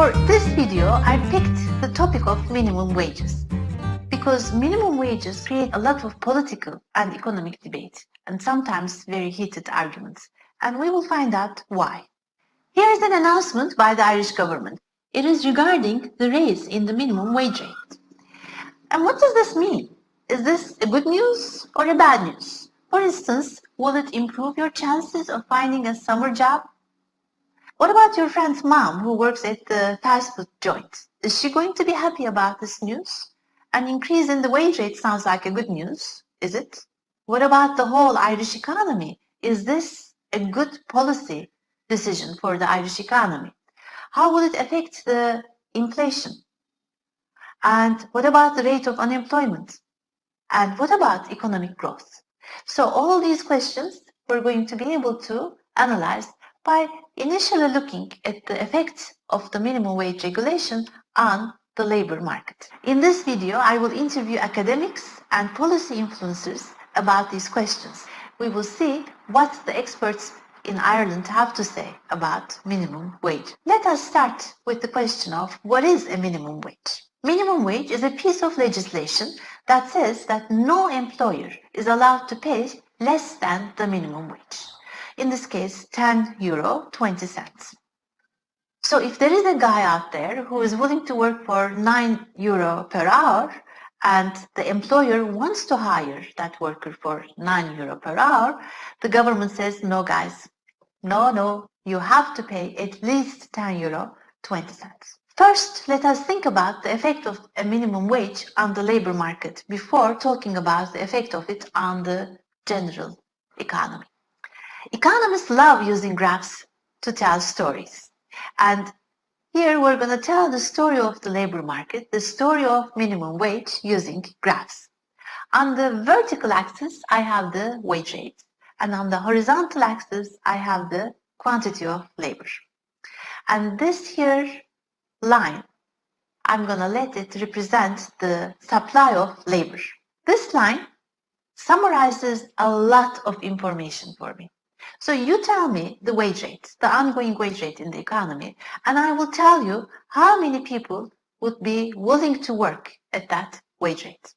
For this video, I picked the topic of minimum wages because minimum wages create a lot of political and economic debate and sometimes very heated arguments, and we will find out why. Here is an announcement by the Irish government. It is regarding the raise in the minimum wage rate. And what does this mean? Is this a good news or a bad news? For instance, will it improve your chances of finding a summer job? What about your friend's mom who works at the fast food joint? Is she going to be happy about this news? An increase in the wage rate sounds like a good news, is it? What about the whole Irish economy? Is this a good policy decision for the Irish economy? How will it affect the inflation? And what about the rate of unemployment? And what about economic growth? So all these questions we're going to be able to analyze by initially looking at the effects of the minimum wage regulation on the labor market. In this video, I will interview academics and policy influencers about these questions. We will see what the experts in Ireland have to say about minimum wage. Let us start with the question of what is a minimum wage? Minimum wage is a piece of legislation that says that no employer is allowed to pay less than the minimum wage. In this case, €10.20. So if there is a guy out there who is willing to work for €9 per hour and the employer wants to hire that worker for €9 per hour, the government says, no guys, no, you have to pay at least €10.20. First, let us think about the effect of a minimum wage on the labor market before talking about the effect of it on the general economy. Economists love using graphs to tell stories. And here we're going to tell the story of the labor market, the story of minimum wage using graphs. On the vertical axis, I have the wage rate. And on the horizontal axis, I have the quantity of labor. And this here line, I'm going to let it represent the supply of labor. This line summarizes a lot of information for me. So you tell me the wage rate, the ongoing wage rate in the economy, and I will tell you how many people would be willing to work at that wage rate.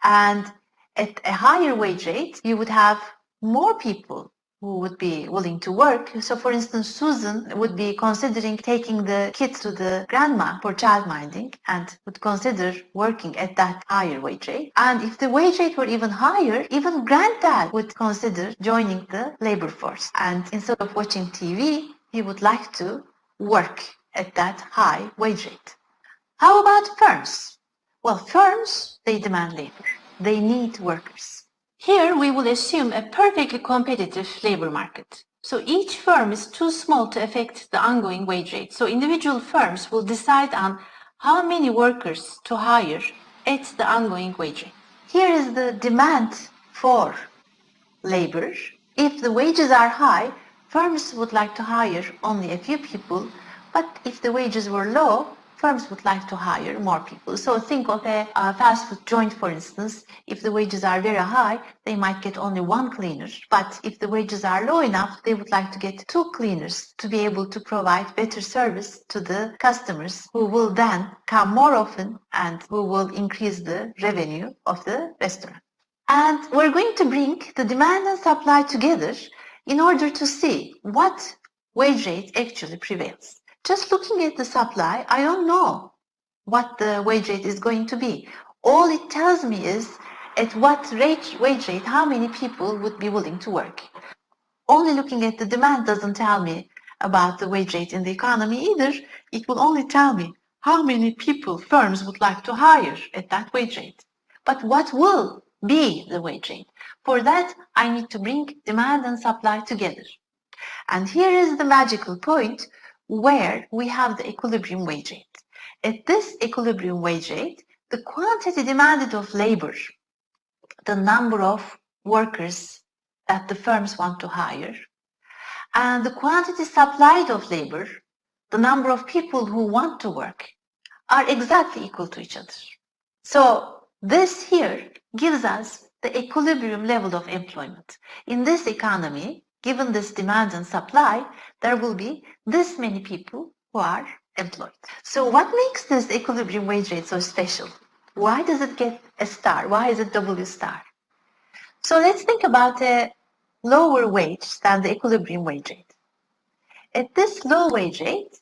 And at a higher wage rate, you would have more people who would be willing to work. So for instance, Susan would be considering taking the kids to the grandma for childminding and would consider working at that higher wage rate. And if the wage rate were even higher, even granddad would consider joining the labor force. And instead of watching TV, he would like to work at that high wage rate. How about firms? Well, firms, they demand labor. They need workers. Here we will assume a perfectly competitive labor market. So each firm is too small to affect the ongoing wage rate. So individual firms will decide on how many workers to hire at the ongoing wage rate. Here is the demand for labor. If the wages are high, firms would like to hire only a few people, but if the wages were low, firms would like to hire more people. So think of a fast food joint, for instance. If the wages are very high, they might get only one cleaner. But if the wages are low enough, they would like to get two cleaners to be able to provide better service to the customers who will then come more often and who will increase the revenue of the restaurant. And we're going to bring the demand and supply together in order to see what wage rate actually prevails. Just looking at the supply, I don't know what the wage rate is going to be. All it tells me is at what wage rate, how many people would be willing to work. Only looking at the demand doesn't tell me about the wage rate in the economy either. It will only tell me how many people firms would like to hire at that wage rate. But what will be the wage rate? For that, I need to bring demand and supply together. And here is the magical point where we have the equilibrium wage rate. At this equilibrium wage rate, the quantity demanded of labor, the number of workers that the firms want to hire, and the quantity supplied of labor, the number of people who want to work, are exactly equal to each other. So this here gives us the equilibrium level of employment. In this economy, given this demand and supply, there will be this many people who are employed. So what makes this equilibrium wage rate so special? Why does it get a star? Why is it W star? So let's think about a lower wage than the equilibrium wage rate. At this low wage rate,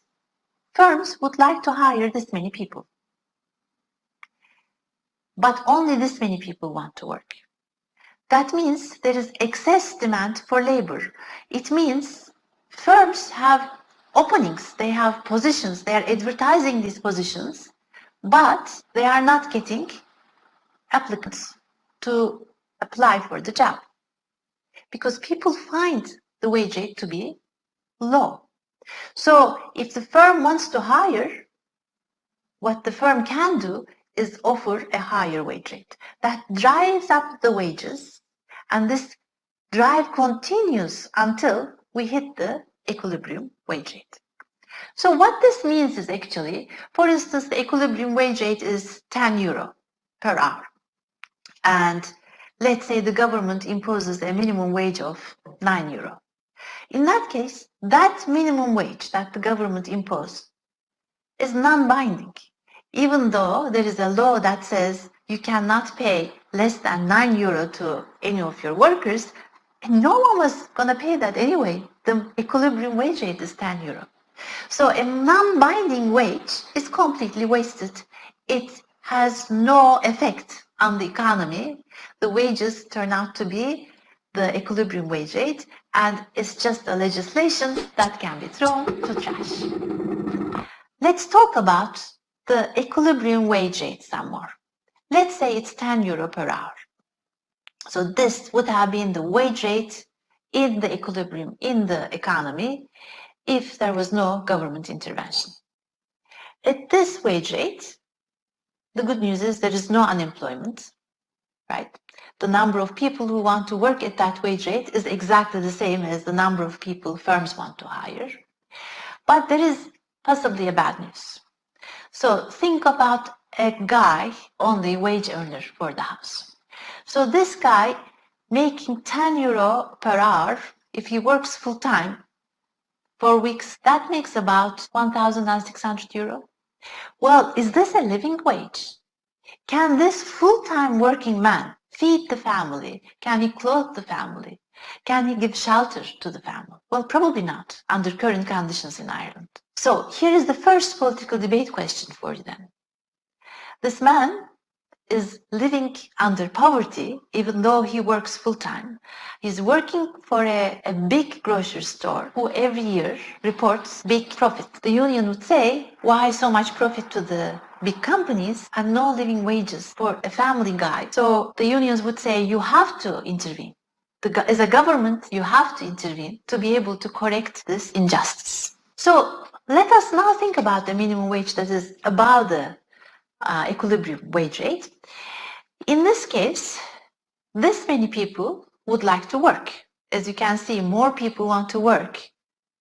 firms would like to hire this many people. But only this many people want to work. That means there is excess demand for labor. It means firms have openings, they have positions, they are advertising these positions, but they are not getting applicants to apply for the job because people find the wage rate to be low. So if the firm wants to hire, what the firm can do is offer a higher wage rate. That drives up the wages, and this drive continues until we hit the equilibrium wage rate. So what this means is actually, for instance, the equilibrium wage rate is 10 euro per hour. And let's say the government imposes a minimum wage of 9 euro. In that case, that minimum wage that the government imposed is non-binding, even though there is a law that says you cannot pay less than 9 euro to any of your workers, and no one was going to pay that anyway. The equilibrium wage rate is 10 euro. So a non-binding wage is completely wasted. It has no effect on the economy. The wages turn out to be the equilibrium wage rate, and it's just a legislation that can be thrown to trash. Let's talk about the equilibrium wage rate some more. Let's say it's 10 euro per hour. So this would have been the wage rate in the equilibrium in the economy if there was no government intervention. At this wage rate, the good news is there is no unemployment, right? The number of people who want to work at that wage rate is exactly the same as the number of people firms want to hire. But there is possibly a bad news. So think about a guy, only wage earner for the house. So this guy making 10 euro per hour, if he works full time, 4 weeks, that makes about 1,600 euro. Well, is this a living wage? Can this full-time working man feed the family? Can he clothe the family? Can he give shelter to the family? Well, probably not under current conditions in Ireland. So here is the first political debate question for you then. This man is living under poverty even though he works full-time. He's working for a big grocery store who every year reports big profit. The union would say, why so much profit to the big companies and no living wages for a family guy? So the unions would say, you have to intervene. As a government, you have to intervene to be able to correct this injustice. So let us now think about the minimum wage that is above the equilibrium wage rate. In this case, this many people would like to work. As you can see, more people want to work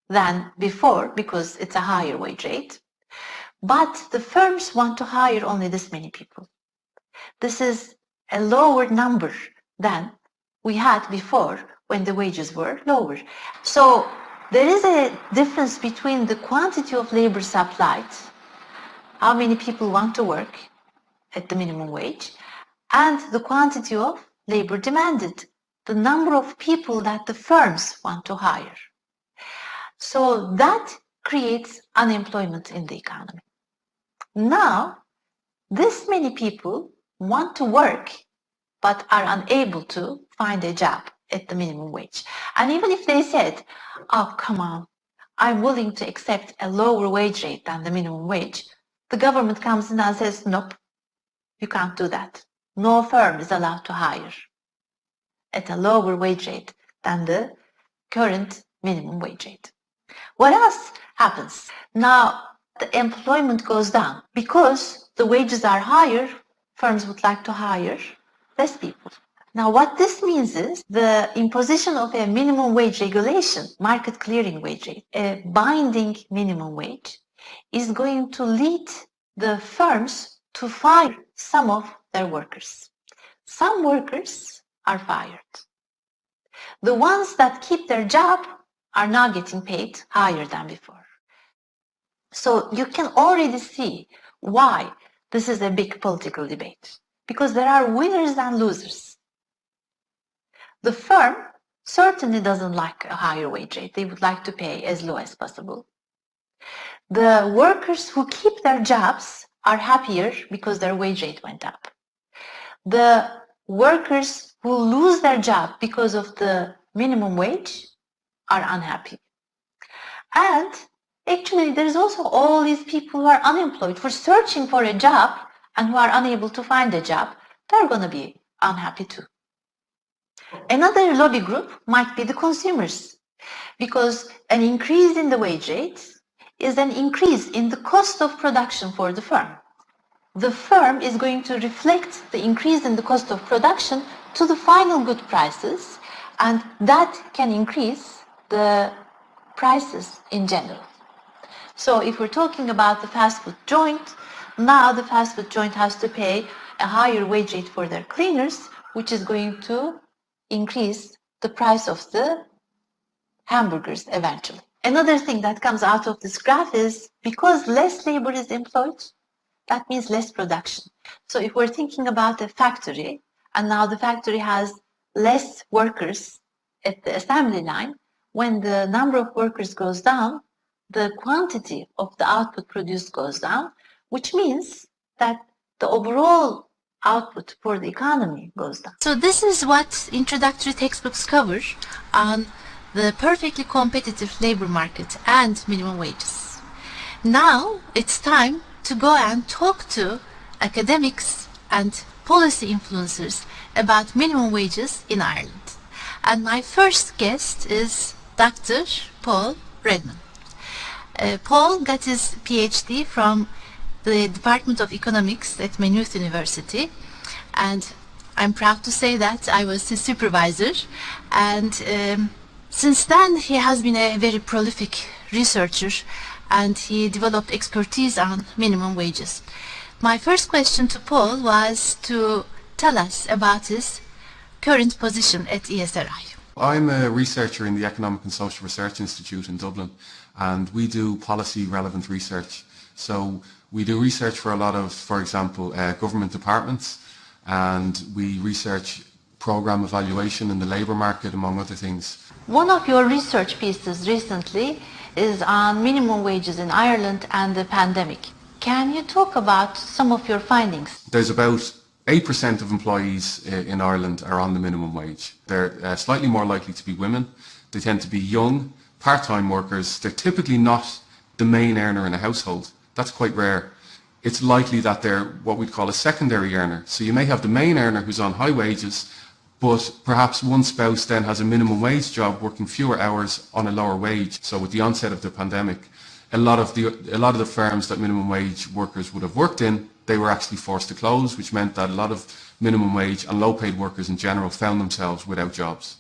than before because it's a higher wage rate. But the firms want to hire only this many people. This is a lower number than we had before when the wages were lower. So there is a difference between the quantity of labor supplied, how many people want to work at the minimum wage, and the quantity of labor demanded, the number of people that the firms want to hire. So that creates unemployment in the economy. Now, this many people want to work but are unable to find a job at the minimum wage. And even if they said, oh, come on, I'm willing to accept a lower wage rate than the minimum wage, the government comes in and says, nope, you can't do that. No firm is allowed to hire at a lower wage rate than the current minimum wage rate. What else happens? Now, the employment goes down because the wages are higher, firms would like to hire less people. Now, what this means is the imposition of a minimum wage regulation, market clearing wage rate, a binding minimum wage, is going to lead the firms to fire some of their workers. Some workers are fired. The ones that keep their job are now getting paid higher than before. So you can already see why this is a big political debate, because there are winners and losers. The firm certainly doesn't like a higher wage rate. They would like to pay as low as possible. The workers who keep their jobs are happier because their wage rate went up. The workers who lose their job because of the minimum wage are unhappy. And actually, there's also all these people who are unemployed for searching for a job and who are unable to find a job. They're going to be unhappy too. Another lobby group might be the consumers, because an increase in the wage rate is an increase in the cost of production for the firm. The firm is going to reflect the increase in the cost of production to the final good prices, and that can increase the prices in general. So if we're talking about the fast food joint, now the fast food joint has to pay a higher wage rate for their cleaners, which is going to increase the price of the hamburgers eventually. Another thing that comes out of this graph is because less labor is employed, that means less production. So if we're thinking about a factory, and now the factory has less workers at the assembly line, when the number of workers goes down, the quantity of the output produced goes down, which means that the overall output for the economy goes down. So this is what introductory textbooks cover on the perfectly competitive labor market and minimum wages. Now it's time to go and talk to academics and policy influencers about minimum wages in Ireland. And my first guest is Dr. Paul Redman. Paul got his PhD from the Department of Economics at Maynooth University, and I'm proud to say that I was his supervisor, and since then he has been a very prolific researcher and he developed expertise on minimum wages. My first question to Paul was to tell us about his current position at ESRI. I'm a researcher in the Economic and Social Research Institute in Dublin, and we do policy relevant research. So we do research for a lot of, for example, government departments, and we research program evaluation in the labour market, among other things. One of your research pieces recently is on minimum wages in Ireland and the pandemic. Can you talk about some of your findings? There's about 8% of employees in Ireland are on the minimum wage. They're slightly more likely to be women. They tend to be young, part-time workers. They're typically not the main earner in a household. That's quite rare. It's likely that they're what we'd call a secondary earner. So you may have the main earner who's on high wages, but perhaps one spouse then has a minimum wage job working fewer hours on a lower wage. So with the onset of the pandemic, a lot of the firms that minimum wage workers would have worked in, they were actually forced to close, which meant that a lot of minimum wage and low paid workers in general found themselves without jobs.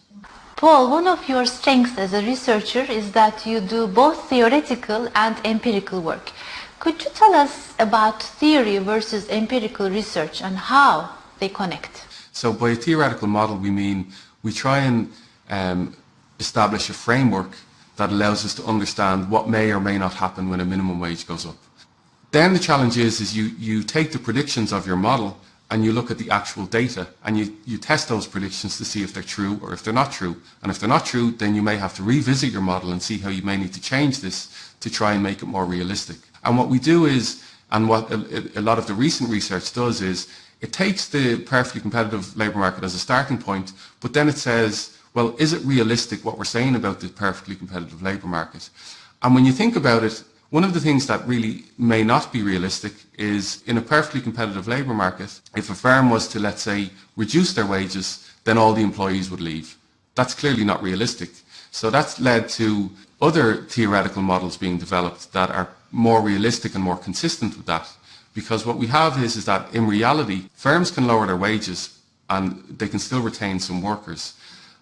Paul, one of your strengths as a researcher is that you do both theoretical and empirical work. Could you tell us about theory versus empirical research and how they connect? So by a theoretical model, we mean we try and establish a framework that allows us to understand what may or may not happen when a minimum wage goes up. Then the challenge is you take the predictions of your model and you look at the actual data and you test those predictions to see if they're true or if they're not true. And if they're not true, then you may have to revisit your model and see how you may need to change this to try and make it more realistic. And what we do is, and what a lot of the recent research does is, it takes the perfectly competitive labour market as a starting point, but then it says, well, is it realistic what we're saying about the perfectly competitive labour market? And when you think about it, one of the things that really may not be realistic is in a perfectly competitive labour market, if a firm was to, let's say, reduce their wages, then all the employees would leave. That's clearly not realistic. So that's led to other theoretical models being developed that are more realistic and more consistent with that. Because what we have is that in reality, firms can lower their wages and they can still retain some workers.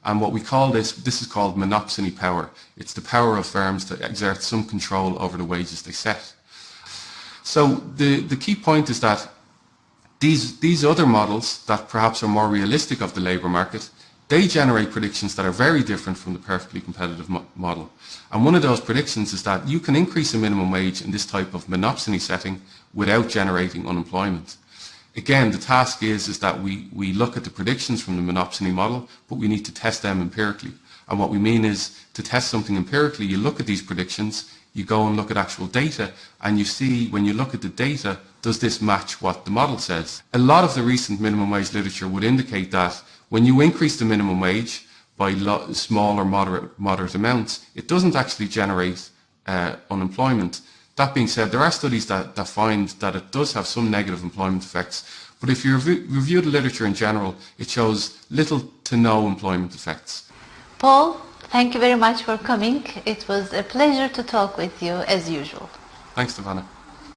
And what we call this is called monopsony power. It's the power of firms to exert some control over the wages they set. So the key point is that these other models that perhaps are more realistic of the labour market, they generate predictions that are very different from the perfectly competitive model. And one of those predictions is that you can increase the minimum wage in this type of monopsony setting without generating unemployment. Again, the task is that we look at the predictions from the monopsony model, but we need to test them empirically. And what we mean is, to test something empirically, you look at these predictions, you go and look at actual data, and you see, when you look at the data, does this match what the model says? A lot of the recent minimum wage literature would indicate that when you increase the minimum wage by small or moderate amounts, it doesn't actually generate unemployment. That being said, there are studies that find that it does have some negative employment effects, but if you review the literature in general, it shows little to no employment effects. Paul, thank you very much for coming. It was a pleasure to talk with you as usual. Thanks, Stefana.